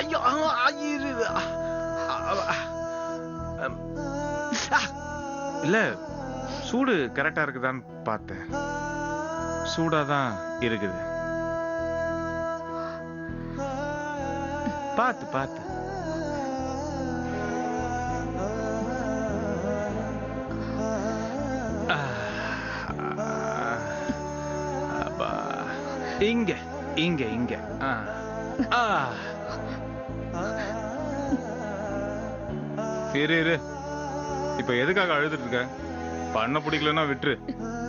ஐயோ இல்ல சூடு கரெக்டா இருக்குதான்னு பார்த்தேன். சூடாதான் இருக்குது. பார்த்து பார்த்து. இங்க இங்க இங்க. இரு இப்ப எதுக்காக அழுதுட்டு இருக்க? பண்ண பிடிக்கலன்னா விட்டுரு.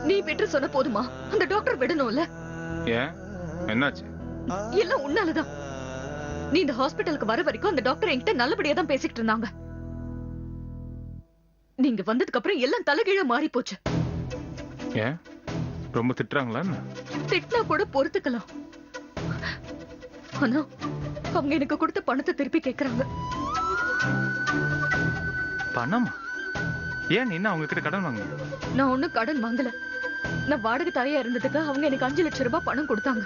நீ விட்டு சொன்ன போதுமா? அந்த டாக்டர் விடணும்ல. ஏன் என்னாச்சு? எல்லாம் உன்னாலதான். நீ இந்த ஹாஸ்பிட்டலுக்கு வர வரைக்கும் அந்த டாக்டர் என்கிட்ட நல்லபடியா தான் பேசிக்கிட்டு இருந்தாங்க. நீங்க வந்ததுக்கு அப்புறம் எல்லாம் தலைகீழ மாறி போச்சு. ஏன் ரொம்ப திட்டுறாங்களா? திட்டினா கூட பொறுத்துக்கலாம். ஆனா அவங்க எனக்கு கொடுத்த பணத்தை திருப்பி கேக்குறாங்க. பணமா? ஏன் நீ அவங்க கிட்ட கடன் வாங்க? நான் ஒண்ணும் கடன் வாங்கல. நான் வாடகை தாயா இருந்ததுக்கு அவங்க எனக்கு 5 லட்சம் ரூபாய் பணம் கொடுத்தாங்க.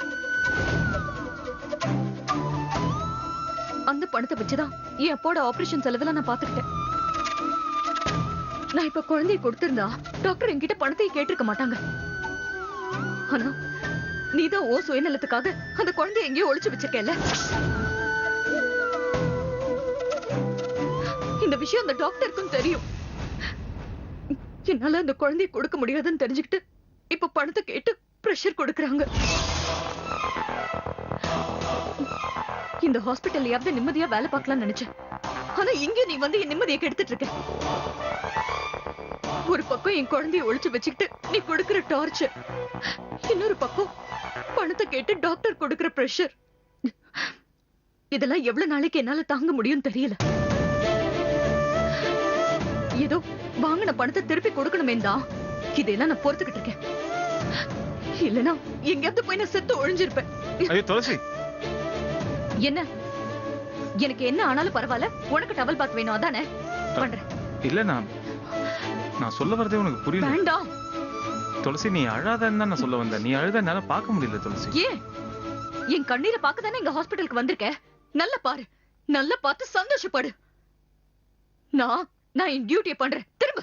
அந்த பணத்தை வச்சுதான் என் அப்போட ஆபரேஷன் செலவுல நான் பாத்துக்கிட்டேன். நான் இப்ப குழந்தையை கொடுத்திருந்தா டாக்டர் என்கிட்ட பணத்தை கேட்டிருக்க மாட்டாங்க. ஆனா நீதான் ஓ சுயநலத்துக்காக அந்த குழந்தைய எங்கேயோ ஒளிச்சு வச்சிருக்கல. இந்த விஷயம் அந்த டாக்டருக்கும் தெரியும். என்னால அந்த குழந்தைய கொடுக்க முடியாதுன்னு தெரிஞ்சுக்கிட்டு இப்ப பணத்தை கேட்டு பிரஷர் கொடுக்கறாங்க. இந்த ஹாஸ்பிட்டல்லையாவது நிம்மதியா வேலை பார்க்கலாம்னு நினைச்சேன். ஆனா இங்க நீ வந்து என் நிம்மதியை கெடுத்துட்டு இருக்க. ஒரு பக்கம் என் குழந்தைய ஒளிச்சு வச்சுக்கிட்டு நீ கொடுக்கிற டார்ச்சர், இன்னொரு பக்கம் பணத்தை கேட்டு டாக்டர் கொடுக்கிற பிரஷர். இதெல்லாம் எவ்வளவு நாளைக்கு என்னால தாங்க முடியும் தெரியல. ஏதோ வாங்கின பணத்தை திருப்பி கொடுக்கணுமே தான் இதெல்லாம் நான் பொறுத்துக்கிட்டு இருக்கேன். இல்லனா எங்கேயாவது போய் நான் செத்து ஒழிஞ்சிருப்பேன். என்ன எனக்கு என்ன ஆனாலும் பரவாயில்ல, உனக்கு டவல் பாத் வேணும் அதானே பண்றேன். இல்ல நான் சொல்ல வரதே உனக்கு புரியல. வேண்டாம் துளசி, நீ அழாதன்னு தான் நான் சொல்ல வந்தேன். நீ அழுத என்னால பார்க்க முடியல துளசி. ஏன் என் கண்ணீரை பார்க்க தானே இங்க ஹாஸ்பிட்டலுக்கு வந்திருக்கேன். நல்லா பாரு, நல்லா பார்த்து சந்தோஷப்படு. நான் என் டியூட்டியை பண்றேன். திரும்ப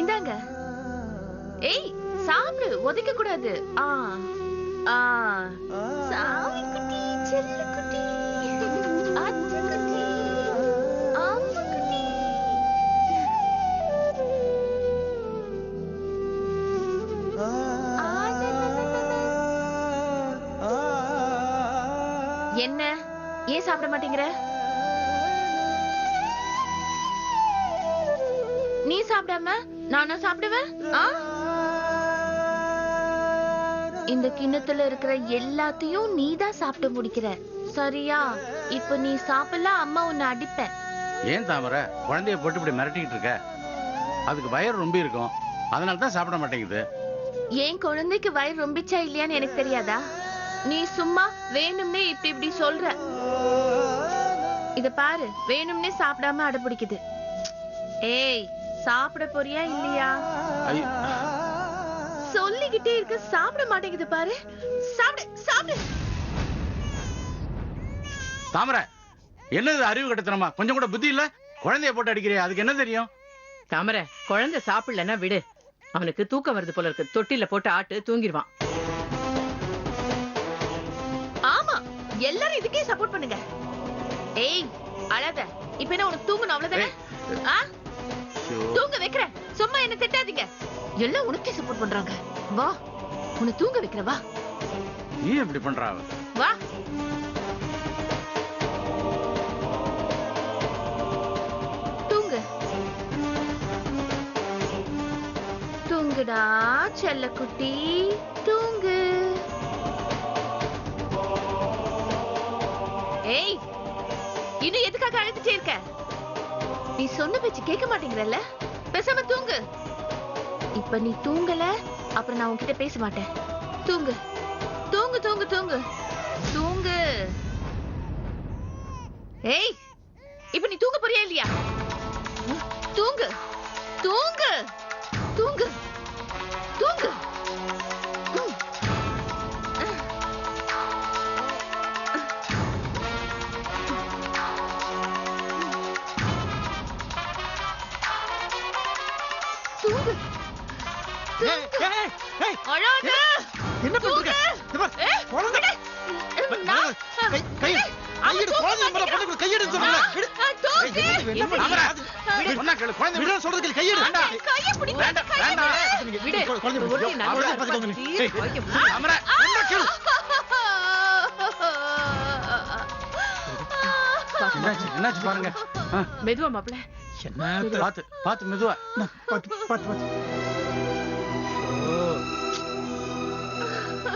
இந்தாங்க. ஏய் சாப்பிடு, ஒதுக்க கூடாது. சாமி குட்டி, செல்ல குட்டி, அத்தை குட்டி, அம்மா குட்டி. என்ன ஏன் சாப்பிட மாட்டேங்கிற? நீ சாப்பிடாம நானா சாப்பிடுவேன்? இந்த கிண்ணத்துல இருக்கிற எல்லாத்தையும் நீதான் சாப்பிட்டு முடிக்கிற, சரியா? இப்ப நீ சாப்பிடல, அம்மா உன்னை அடிப்பேன். ஏன் தாமரை குழந்தைய போட்டு இப்படி மிரட்டிக்கிட்டு இருக்க? அதுக்கு வயிறு ரொம்ப இருக்கும், அதனாலதான் சாப்பிட மாட்டேங்குது. ஏன் குழந்தைக்கு வயிறு ரொம்பிச்சா இல்லையான்னு எனக்கு தெரியாதா? நீ சும்மா வேணும்னே இப்படி சொல்ற. இத பாரு, வேணும்னே சாப்பிடாம அடம்பிடிக்குது. ஏய் சாப்பிட போறியா இல்லையா? சொல்லிக்கிட்டே இருக்க, சாப்பிட மாட்டேங்குது பாரு. சாப்பிடு சாப்பிடு. தாமரை என்னது அறிவு கட்டத்தனமா? கொஞ்சம் கூட புத்தி இல்ல? குழந்தைய போட்டு அடிக்கிறியா? அதுக்கு என்ன தெரியும்? தாமரை குழந்தை சாப்பிடலன்னா விடு. அவனுக்கு தூக்கம் வருது போல இருக்கு. தொட்டில போட்டு ஆட்டு, தூங்கிடுவான். ஆமா, எல்லாரும் இதுக்கே சப்போர்ட் பண்ணுங்க. ஏய் அழாத. இப்ப என்ன உனக்கு தூங்கணும் அவ்வளவுதானே? தூங்க வைக்கிறேன், சும்மா என்ன திட்டாதீங்க. எல்லாம் உனக்கே சப்போர்ட் பண்றாங்க. வா உன்னை தூங்க வைக்கிற, வா. நீ எப்படி பண்றா? வா. தூங்கு தூங்குடா செல்ல குட்டி, தூங்கு. ஏய் இன்னும் எதுக்காக அழுதுட்டே இருக்க? நீ சொன்ன பேச்சு கேட்க மாட்டேங்கிறல்ல? பேசாம இப்ப நீ தூங்கல அப்புறம் நான் உன்கிட்ட பேச மாட்டேன். தூங்கு தூங்கு தூங்கு தூங்கு தூங்கு. ஏய், இப்ப நீ தூங்க போறியா இல்லையா? தூங்கு தூங்கு தூங்கு தூங்கு. தூங்கு. அழாத. என்ன பண்றீங்க? குழந்தை கையெடு குழந்தை மேல பொண்ணு கையெடு சொல்றல. என்ன பண்ற? சொன்னா கேளு. குழந்தை விட சொல்றதுக்கு கையெடு. வேண்டாம். கைய பிடி. வேண்டாம். வேண்டாம். விடு. குழந்தை ஒருத்தி நல்லா பாத்துக்கோங்க. அமர. என்ன கேளு. என்னாச்சு பாருங்க. மெதுவா மாப்பிள்ள. என்ன பாத்து மெதுவா. பாத்து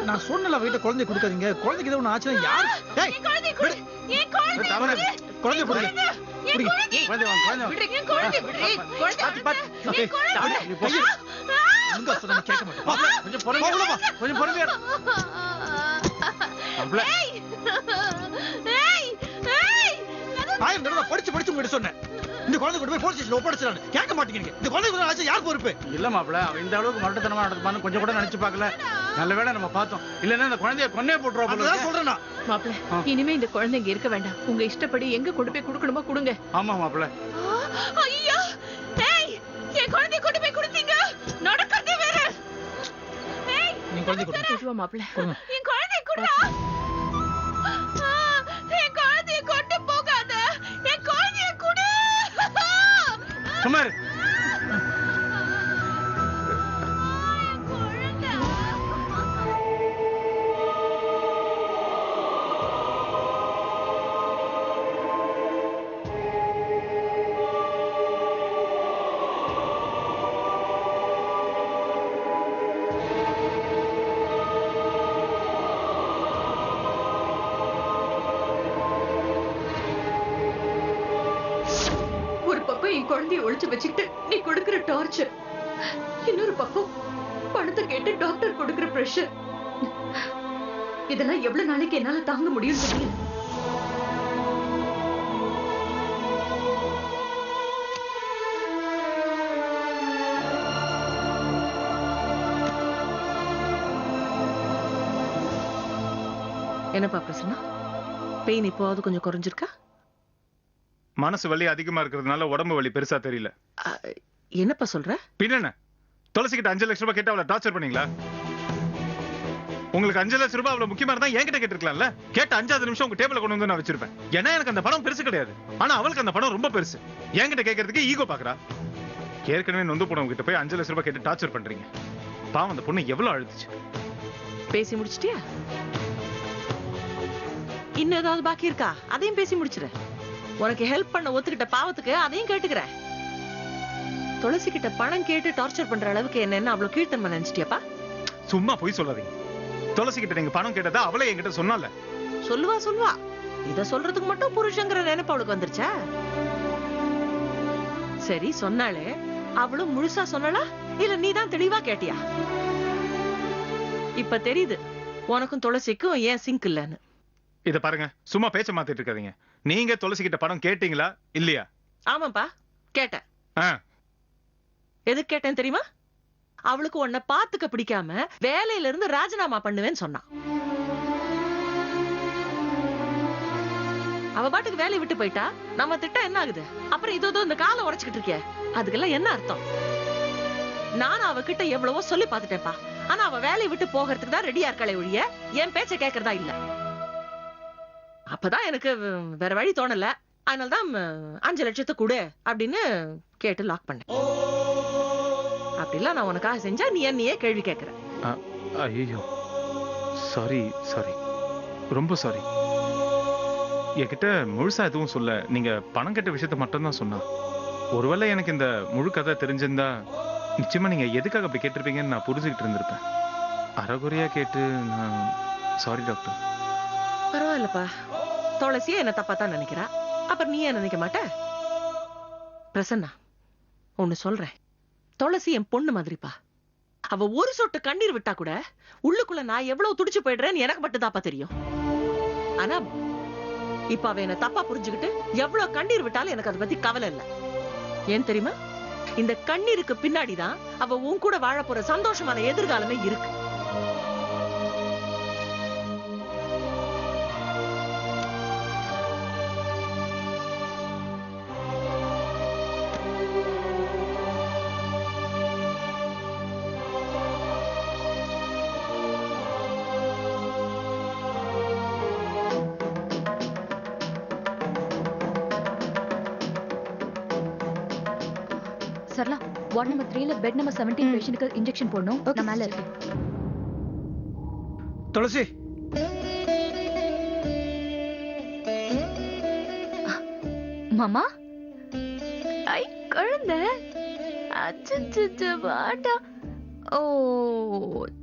நான் சொன்னல வீட்டை குழந்தை கொடுக்காதீங்க. குழந்தைக்கு ஏதோ ஒண்ணு ஆச்சுன்னா யார்? டேய் குழந்தை குடு. ஏன் குழந்தை? தவறு. குழந்தை கொடுங்க. ஏன் குழந்தை? குழந்தை வாங்க. குழந்தை வாங்க. விடு. ஏன் குழந்தை விடு. குழந்தை பாத்து ஏன் குழந்தை? நீ போய் எங்க சொன்னா கேட்க மாட்டேன். கொஞ்சம் பொறுமையா. கொஞ்சம் பொறுமையா. மாப்ள. ஏய் ஏய் ஏய். ஆயிரம் தடவை படிச்சு உங்ககிட்ட சொன்னேன். இந்த குழந்தை கொண்டு போய் போலீஸ் ஸ்டேஷன்ல ஒப்படைச்சிடானே. கேட்க மாட்டேங்கிறீங்க. இந்த குழந்தை ஆச்சு யார் பொறுப்பு? இல்ல மாப்ள, அவன் இந்த அளவுக்கு மரட்டத்தனமா நடந்துப்பான்னு கொஞ்சம் கூட நினைச்சு பார்க்கல. நல்ல வேளை நம்ம பார்த்தோம். இல்லன்னா இந்த குழந்தைய கொன்னே போட்டுருவா போல. அதான் சொல்றேன் நான். மாப்பிள்ள, இனிமே இந்த குழந்தை இங்க இருக்க வேண்டாம். உங்க இஷ்டப்படி எங்க கொண்டு போய் கொடுக்கணுமோ கொடுங்க. ஆமா மாப்ள. ஐயா. ஏய், என் குழந்தையை கொண்டு போய் கொடுத்தீங்க. நடக்கறதே வேற. ஏய், நீ குழந்தை கொடுங்க. மெதுவா மாப்பிள்ள. என் குழந்தையை குடுடா. என் குழந்தையை கொண்டு போகாத. என் குழந்தையை குடு. சும்மா இரு. என் குழந்தை. ஒரு பக்கம் என் குழந்தைய ஒளிச்சு வச்சுக்கிட்டு நீ கொடுக்கிற டார்ச்சர், இன்னொரு பக்கம் பணத்தை கேட்டு டாக்டர் கொடுக்கிற பிரஷர். இதெல்லாம் எவ்வளவு நாளைக்கு என்னால தாங்க முடியும் தெரியல. என்னப்பா பிரச்சனை? பெயின் இப்போது கொஞ்சம் குறைஞ்சிருக்கா? மனசு வலி அதிகமா இருக்கிறதுனால உடம்பு வலி பெருசா தெரியல. என்னப்பா சொல்ற? பின்ன துளசிக்கிட்ட 5 லட்சம் ரூபாய் கேட்டு அவளை டார்ச்சர் பண்ணீங்களா? உங்களுக்கு 5 லட்சம் ரூபாய் அவ்வளவு முக்கியமா இருந்தா என்கிட்ட கேட்டிருக்கலாம்ல. கேட்ட 5வது நிமிஷம் உங்க டேபிள்ல கொண்டு வந்து நான் வச்சிருப்பேன். ஏன்னா எனக்கு அந்த பணம் பெருசு கிடையாது. ஆனா அவளுக்கு அந்த பணம் ரொம்ப பெருசு. என்கிட்ட கேட்கறதுக்கு ஈகோ பாக்குறா. ஏற்கனவே நொந்து போனவங்க கிட்ட போய் 5 லட்சம் ரூபாய் கேட்டு டார்ச்சர் பண்றீங்க. பாவம், அந்த பொண்ணு எவ்வளவு அழுதுச்சு. பேசி முடிச்சிட்டியா? இன்னும் ஏதாவது பாக்கி இருக்கா? அதையும் பேசி முடிச்சிரு. உனக்கு ஹெல்ப் பண்ண ஒத்துக்கிட்ட பாவத்துக்கு அதையும் கேட்டுக்கிறேன். துளசி கிட்ட பணம் கேட்டு டார்ச்சர் பண்ற அளவுக்கு என்ன அவ்வளவு கீழ்த்தன்மை நினைச்சிட்டியாப்பா? சும்மா போய் சொல்லாதீங்க. துளசி கிட்ட நீங்க பணம் கேட்டதா அவளே என்கிட்ட சொன்னால. சொல்லுவா. இத சொல்றதுக்கு மட்டும் புருஷங்கிற நினைப்பு அவளுக்கு வந்துருச்சா? சரி, சொன்னாலே அவளும் முழுசா சொன்னலா இல்ல நீதான் தெளிவா கேட்டியா? இப்ப தெரியுது உனக்கும் துளசிக்கும் ஏன் சிங்க் இல்லன்னு. இத பாருங்க, சும்மா பேச்ச மாத்திட்டு இருக்காதீங்க. நீங்க துளசி கிட்ட பணம் கேட்டீங்களா இல்லையா? ஆமாப்பா, கேட்டேன். எதுக்கு கேட்டேன் தெரியுமா? அவளுக்கு உன்னை பாத்துக்க பிடிக்காம வேலையில இருந்து ராஜினாமா பண்ணுவேன்னு சொன்னான். அவ பாட்டுக்கு வேலையை விட்டு போயிட்டா நம்ம திட்டம் என்ன ஆகுது? அப்புறம் இதோ இந்த காலை உடைச்சுக்கிட்டு இருக்கிய, அதுக்கெல்லாம் என்ன அர்த்தம்? நானும் அவகிட்ட எவ்வளவோ சொல்லி பாத்துட்டேன்ப்பா. ஆனா அவ வேலையை விட்டு போகிறதுக்கு தான் ரெடியா இருக்காளே ஒழிய என் பேச்ச கேட்கறதா இல்ல. அப்பதான் எனக்கு வேற வழி தோணல. அதனால்தான் 5 லட்சத்தை கொடு அப்படின்னு கேட்டு லாக் பண்ணேன். அப்படிலாம் நான் உனக்காக செஞ்சா நீ என்னையே கேள்வி கேட்கிற. ஐயோ, சாரி, ரொம்ப சாரி. என்கிட்ட முழுசா எதுவும் சொல்ல, நீங்க பணம் கேட்ட விஷயத்த மட்டும் தான் சொன்னா. ஒருவேளை எனக்கு இந்த முழு கதை தெரிஞ்சிருந்தா நிச்சயமா நீங்க எதுக்காக அப்படி கேட்டிருப்பீங்கன்னு நான் புரிஞ்சுக்கிட்டு இருந்திருப்பேன். அரைகுறையா கேட்டு நான் சாரி டாக்டர். பரவாயில்லப்பா, துளசியே என்ன தப்பா தான் நினைக்கிறா. அப்புறம் நீ ஏன் நினைக்க மாட்ட? பிரசன்னா, ஒன்னு சொல்றேன், துளசி என் பொண்ணு மாதிரிப்பா. அவ ஒரு சொட்டு கண்ணீர் விட்டா கூட உள்ளுக்குள்ள நான் எவ்வளவு துடிச்சு போயிடுறேன்னு எனக்கு மட்டும் தாப்பா தெரியும். ஆனா இப்ப அவ என்ன தப்பா புரிஞ்சுக்கிட்டு எவ்வளவு கண்ணீர் விட்டாலும் எனக்கு அதை பத்தி கவலை இல்ல. ஏன் தெரியுமா? இந்த கண்ணீருக்கு பின்னாடிதான் அவ உன் கூட வாழ போற சந்தோஷமான எதிர்காலமே இருக்கு. சரளா, வார்ட் நம்பர் 3ல பெட் நம்பர் 17 பேஷண்ட்க்கு இன்ஜெக்ஷன் போடணும். நான் மேல இருக்கேன். துளசி, மாமா, ஐ குழந்தை, அச்சச்ச வாடா. ஓ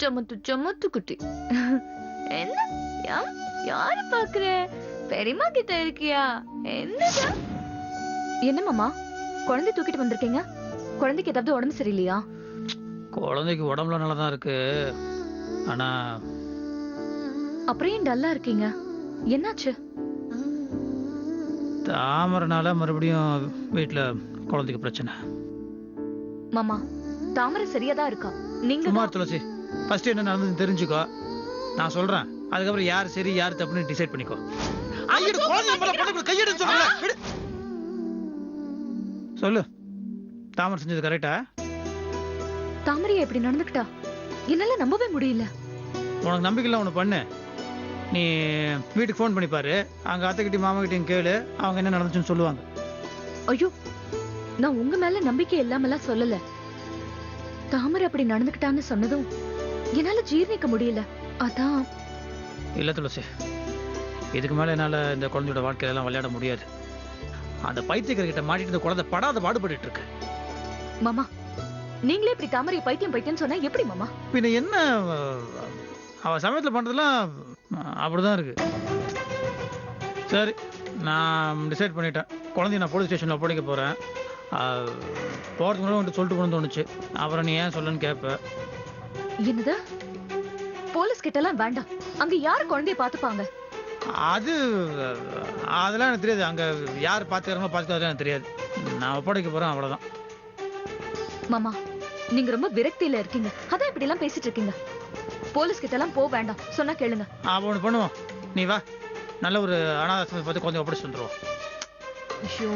சமத்து குட்டி. என்ன யாரு பாக்குற? பெரியமா கிட்ட இருக்கியா? என்னடா? என்ன மாமா, குழந்தை தூக்கிட்டு வந்திருக்கீங்க? குழந்தைக்கு ஏதாவது உடம்பு சரியில்லையா? குழந்தைக்கு உடம்புல நல்லா தான் இருக்கு. ஆனா அப்புறம் ஏன் டல்லா இருக்கீங்க? என்னாச்சு? தாமரனால மறுபடியும் வீட்டுல குழந்தைக்கு பிரச்சனை. மாமா, தாமரை சரியாதான் இருக்கா? நீங்க சும்மா துளசி, ஃபர்ஸ்ட் என்ன நடந்ததுன்னு தெரிஞ்சுக்கோ, நான் சொல்றேன். அதுக்கப்புறம் யார் சரி யார் தப்புன்னு டிசைட் பண்ணிக்கோ. கையெடு, குழந்தை மேல பொண்ணுக்கு கையெடுன்னு சொல்றேன். சொல்லு, தாமரை செஞ்சது கரெக்டா? தாமரையா இப்படி நடந்துக்கிட்டா என்னால நம்பவே முடியல. உனக்கு நம்பிக்கையில ஒண்ணு பண்ணு, நீ வீட்டுக்கு ஃபோன் பண்ணி பாரு. அங்க அத்தைக்கிட்டையும் மாமா கிட்டையும் கேளு, அவங்க என்ன நடந்துச்சுன்னு சொல்லுவாங்க. ஐயோ, நான் உங்க மேல நம்பிக்கை இல்லாமலாம் சொல்லல. தாமரை அப்படி நடந்துக்கிட்டான்னு சொன்னதும் என்னால ஜீர்ணிக்க முடியல. அதான். இல்ல துளசி, இதுக்கு மேல என்னால இந்த குழந்தையோட வாழ்க்கையில எல்லாம் விளையாட முடியாது. அந்த பைத்தியக்காரர்கிட்ட மாட்டிட்டு இந்த குழந்தை படாத பாடுபட்டு இருக்கு. மாமா, நீங்களே இப்படி தாமரை பைத்தியம் சொன்னா எப்படி மாமா? பின்ன என்ன, அவ சமயத்துல பண்றதெல்லாம் அப்படிதான் இருக்கு. சரி, நான் டிசைட் பண்ணிட்டேன். குழந்தைய நான் போலீஸ் ஸ்டேஷன்ல ஒப்படைக்க போறேன். போறதுக்கு முன்னாடி உன்கிட்ட சொல்லிட்டு போகணும்னு தோணுச்சு. அப்புறம் நீ ஏன் சொல்லன்னு கேட்ப. என்னது? போலீஸ் கிட்ட எல்லாம் வேண்டாம். அங்க யாரு குழந்தைய பாத்துப்பாங்க? அது அதெல்லாம் எனக்கு தெரியாது. அங்க யார் பாத்துக்கிறாங்களோ பாத்துக்காதோ எனக்கு தெரியாது. நான் ஒப்படைக்க போறேன், அவ்வளவுதான். மாமா, நீங்க ரொம்ப விரக்தியில இருக்கீங்க. அதான் இப்படி எல்லாம் பேசிட்டு இருக்கீங்க. போலீஸ் கிட்ட எல்லாம் போக வேண்டாம், சொன்னா கேளுங்க. அப்ப ஒண்ணு பண்ணுவோம், நீ வா, நல்ல ஒரு அனாதாசிரமத்தை பார்த்து குழந்தைய ஒப்படைச்சு வந்துருவோம். ஐயோ,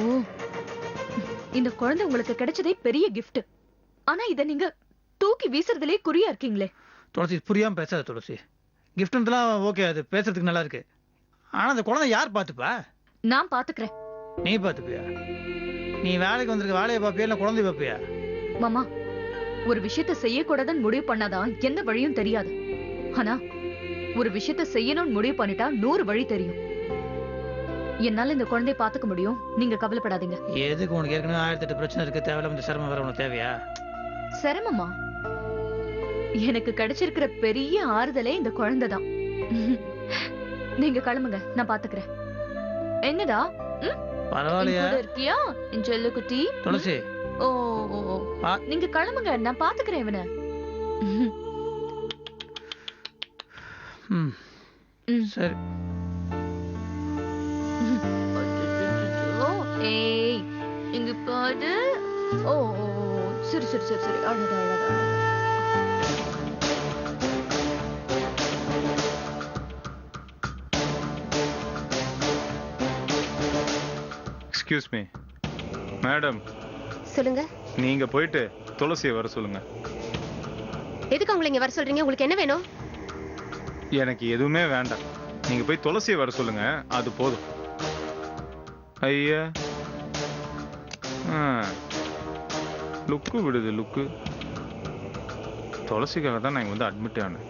இந்த குழந்தை உங்களுக்கு கிடைச்சதே பெரிய கிஃப்ட். ஆனா இத நீங்க தூக்கி வீசுறதுலயே குறியா இருக்கீங்களே. துளசி, புரியாம பேசாத துளசி. கிஃப்ட்லாம் ஓகே, அது பேசுறதுக்கு நல்லா இருக்கு. ஆனா அந்த குழந்தை யார் பாத்துப்பா? நான் பாத்துக்கிறேன். நீ பாத்துப்பியா? நீ வேலைக்கு வந்திருக்க, வேலையை பாப்பியா இல்ல குழந்தைய பாப்பியா? மாமா, ஒரு விஷயத்த செய்யக்கூடாதுன்னு முடிவு பண்ணாதான் எந்த வழியும் தெரியாது. ஆனா ஒரு விஷயத்த செய்யணும்னு முடிவு பண்ணிட்டா 100 வழி தெரியும். என்னால இந்த குழந்தைய பாத்துக்க முடியும், நீங்க கவலைப்படாதீங்க. எதுக்கு உனக்கு ஏற்கனவே 1008 பிரச்சனை இருக்கு, தேவையில்லாம இந்த சிரமம் வேற உனக்கு தேவையா? சிரமமா? எனக்கு கிடைச்சிருக்கிற பெரிய ஆறுதலே இந்த குழந்தை தான். நீங்க கிளம்புங்க, நான் பாத்துக்கிறேன். என்னடா பரவாயில்லையா? இருக்கியா என் செல்ல குட்டி? துளசி, ஓ நீங்க கிளம்புங்க, நான் பாத்துக்கிறேன் இவனை. சரி. ஏய், இங்க பாரு. ஓ சரி சரி சரி சரி, அழகா அழகா. Excuse me madam. சொல்லுங்க. நீங்க போயிட்டு துளசியை வர சொல்லுங்க. எதுக்கு உங்களை இங்க வர சொல்றீங்க? உங்களுக்கு என்ன வேணும்? எனக்கு எதுவுமே வேண்டாம். நீங்க போய் துளசியை வர சொல்லுங்க, அது போதும். ஐயா, லுக்கு விடுது லுக்கு. துளசிக்காக தான் நான் இங்க வந்து அட்மிட் ஆனேன்.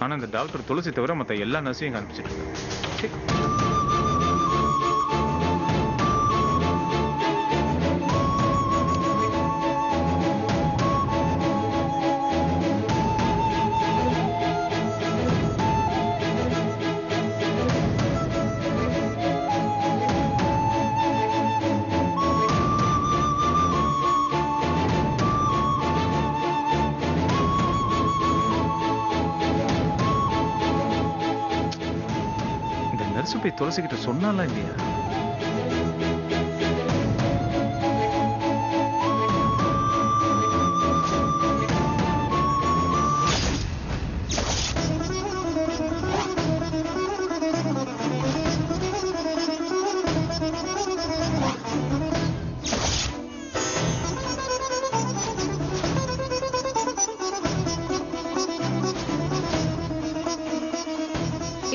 ஆனா இந்த டாக்டர் துளசி தவிர மற்ற எல்லா நர்ஸையும் காமிச்சிட்டு இருக்கேன். மனசு போய் துளசிக்கிட்ட சொன்னாலாம் இல்லையா?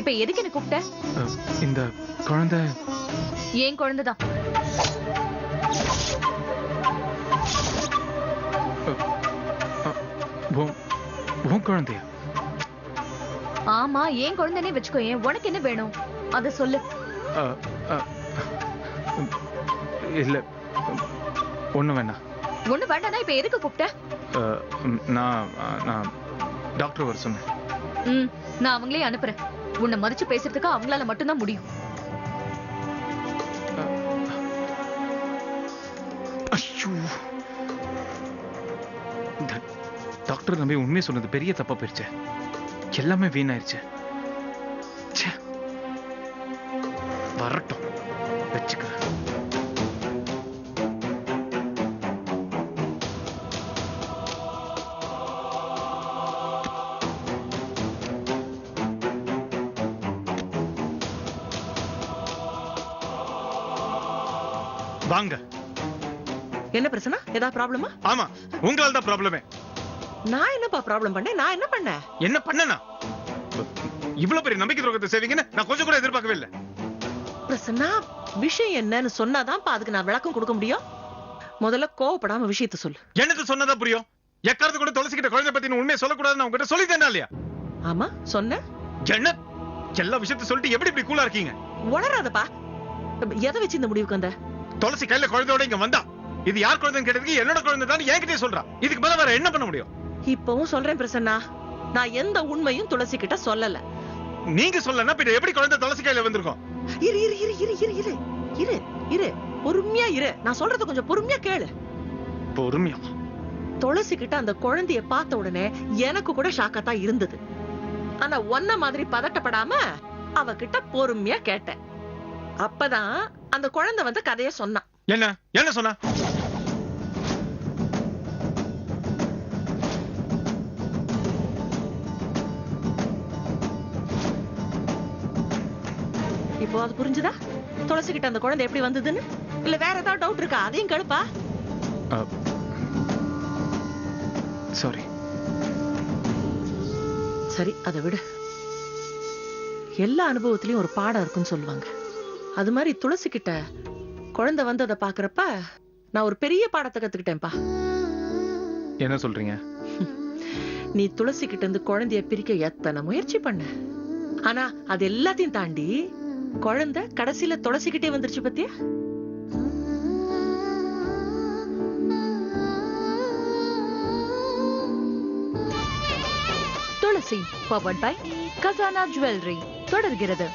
இப்ப எதுக்கு என்ன கூப்பிட்ட? இந்த குழந்தை ஏன் குழந்தைதான். உன் குழந்தையா? ஆமா, ஏன் குழந்தைனே வச்சுக்கோ. ஏன் உனக்கு என்ன வேணும் அத சொல்லு. இல்ல ஒண்ணு வேணாம். ஒண்ணு வேண்டானா இப்ப எதுக்கு கூப்பிட்ட? நான் டாக்டர் வர சொன்னேன். நான் அவங்களே அனுப்புறேன். உன்னை மதிச்சு பேசுறதுக்கு அவங்களால மட்டும்தான் முடியும். ஐயோ, டாக்டர் நம்பி உண்மையை சொன்னது பெரிய தப்பா போயிருச்சு. எல்லாமே வீணாயிருச்சு. வரட்டும், வச்சுக்கிறேன். வாங்க. என்ன பிரச்சனை? ஏதாவது ப்ராப்ளமா? ஆமா, உங்களால தான் ப்ராப்ளமே. நான் என்னப்பா ப்ராப்ளம் பண்ணேன்? நான் என்ன பண்ணேன்? என்ன பண்ணனா? இவ்வளவு பெரிய நம்பிக்கை துரோகத்தை செய்வீங்கன்னு நான் கொஞ்சம் கூட எதிர்பார்க்கவே இல்லை. பிரசன்னா, விஷயம் என்னன்னு சொன்னாதான் அதுக்கு நான் விளக்கம் கொடுக்க முடியும். முதல்ல கோவப்படாம விஷயத்த சொல்லு. என்னது சொன்னதா புரியும்? எக்காரத்து கூட துளசிக்கிட்ட குழந்தை பத்தி உண்மையை சொல்லக்கூடாதுன்னு உங்ககிட்ட சொல்லிட்டேனா இல்லையா? ஆமா சொன்ன. என்ன எல்லா விஷயத்தையும் சொல்லிட்டு எப்படி இப்படி கூலா இருக்கீங்க? உளறாதப்பா. எதை வச்சு இந்த முடிவுக்கு வந்த? துளசி கையில குழந்தையோட இங்க வந்தா இது யார் குழந்தைன்னு கேட்டதுக்கு என்னோட குழந்தை தான் என்கிட்டயே சொல்றா. இதுக்கு மேல வேற என்ன பண்ண முடியும்? இப்பவும் சொல்றேன் பிரசன்னா, நான் எந்த உண்மையும் துளசி கிட்ட சொல்லல. நீங்க சொல்லனா பின்ன எப்படி குழந்தை துளசி கையில வந்திருக்கும்? இரு இரு இரு இரு இரு இரு இரு இரு பொறுமையா இரு. நான் சொல்றது கொஞ்சம் பொறுமையா கேளு. பொறுமையா? துளசி கிட்ட அந்த குழந்தைய பார்த்த உடனே எனக்கு கூட ஷாக்கா தான் இருந்தது. ஆனா ஒன்ன மாதிரி பதட்டப்படாம அவகிட்ட பொறுமையா கேட்டேன். அப்பதான் அந்த குழந்தை வந்து கதைய சொன்னான். என்ன என்ன சொன்னா? இப்போ அது புரிஞ்சுதா? துளசி கிட்ட அந்த குழந்தை எப்படி வந்ததுன்னு? இல்ல வேற ஏதாவது டவுட் இருக்கா? அதையும் கேளுப்பா. சாரி. சரி, அதை விடு. எல்லா அனுபவத்திலயும் ஒரு பாடம் இருக்குன்னு சொல்லுவாங்க. அது மாதிரி துளசி கிட்ட குழந்தை வந்ததை பாக்குறப்ப நான் ஒரு பெரிய பாடத்தை கத்துக்கிட்டேன்பா. என்ன சொல்றீங்க? நீ துளசி கிட்ட இருந்து குழந்தைய பிரிக்க எத்தனை முயற்சி பண்ண, ஆனா அது எல்லாத்தையும் தாண்டி குழந்தை கடைசியில துளசிக்கிட்டே வந்துருச்சு பத்தியா? துளசி பவர்ட் பை கசானா ஜுவல்லரி தொடர்கிறது.